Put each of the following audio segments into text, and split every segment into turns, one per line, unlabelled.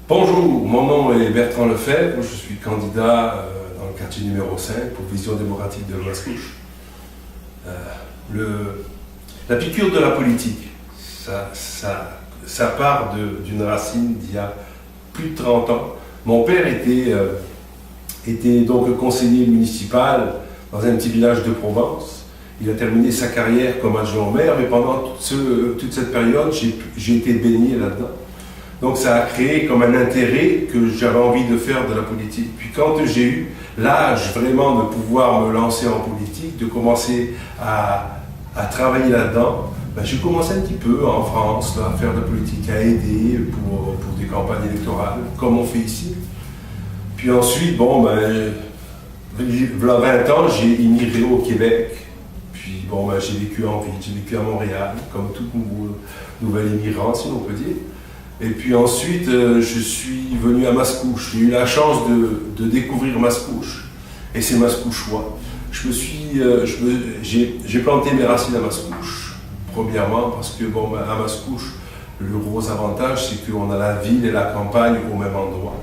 Bonjour, mon nom est Bertrand Lefebvre, je suis candidat dans le quartier numéro 5 pour Vision démocratique de Mascouche. La piqûre de la politique, ça part d'une racine d'il y a plus de 30 ans. Mon père était donc conseiller municipal dans un petit village de Provence. Il a terminé sa carrière comme adjoint au maire, mais pendant toute cette période, j'ai été baigné là-dedans. Donc ça a créé comme un intérêt que j'avais envie de faire de la politique. Puis quand j'ai eu l'âge vraiment de pouvoir me lancer en politique, de commencer à travailler là-dedans, j'ai commencé un petit peu en France à faire de la politique, à aider pour des campagnes électorales, comme on fait ici. Puis ensuite, voilà 20 ans, j'ai immigré au Québec. Puis j'ai vécu en ville, j'ai vécu à Montréal, comme tout nouvel immigrant, si l'on peut dire. Et puis ensuite, je suis venu à Mascouche. J'ai eu la chance de découvrir Mascouche. Et c'est mascouchois. J'ai planté mes racines à Mascouche. Premièrement, parce que à Mascouche, le gros avantage, c'est qu'on a la ville et la campagne au même endroit.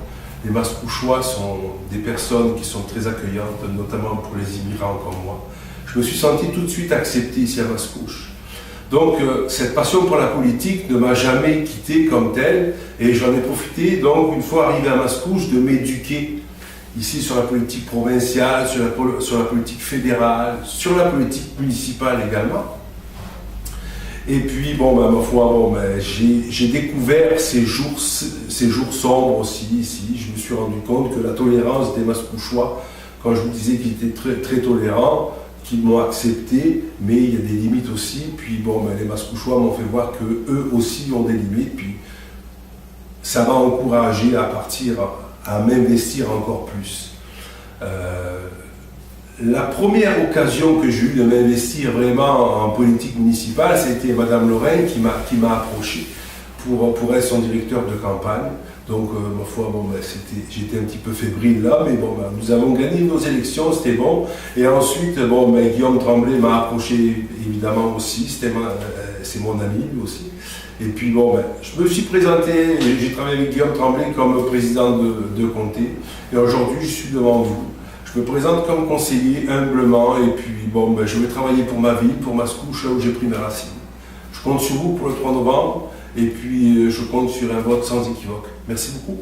Les Mascouchois sont des personnes qui sont très accueillantes, notamment pour les immigrants comme moi. Je me suis senti tout de suite accepté ici à Mascouche. Donc cette passion pour la politique ne m'a jamais quitté comme telle et j'en ai profité, donc une fois arrivé à Mascouche, de m'éduquer ici sur la politique provinciale, sur la politique fédérale, sur la politique municipale également. Et puis ma foi, j'ai découvert ces jours sombres aussi ici. Je me suis rendu compte que la tolérance des Mascouchois, quand je vous disais qu'ils étaient très, très tolérants, qui m'ont accepté, mais il y a des limites aussi. Puis les Mascouchois m'ont fait voir qu'eux aussi ont des limites. Puis ça m'a encouragé à m'investir encore plus. La première occasion que j'ai eue de m'investir vraiment en politique municipale, c'était Madame Lorraine qui m'a approché pour être son directeur de campagne. Donc, ma foi, j'étais un petit peu fébrile là, mais nous avons gagné nos élections, c'était bon. Et ensuite, Guillaume Tremblay m'a approché évidemment aussi, c'est mon ami lui aussi. Et puis, je me suis présenté, j'ai travaillé avec Guillaume Tremblay comme président de comté. Et aujourd'hui, je suis devant vous. Je me présente comme conseiller humblement, et puis, je vais travailler pour ma ville, pour Mascouche, là où j'ai pris mes racines. Je compte sur vous pour le 3 novembre. Et puis, je compte sur un vote sans équivoque. Merci beaucoup.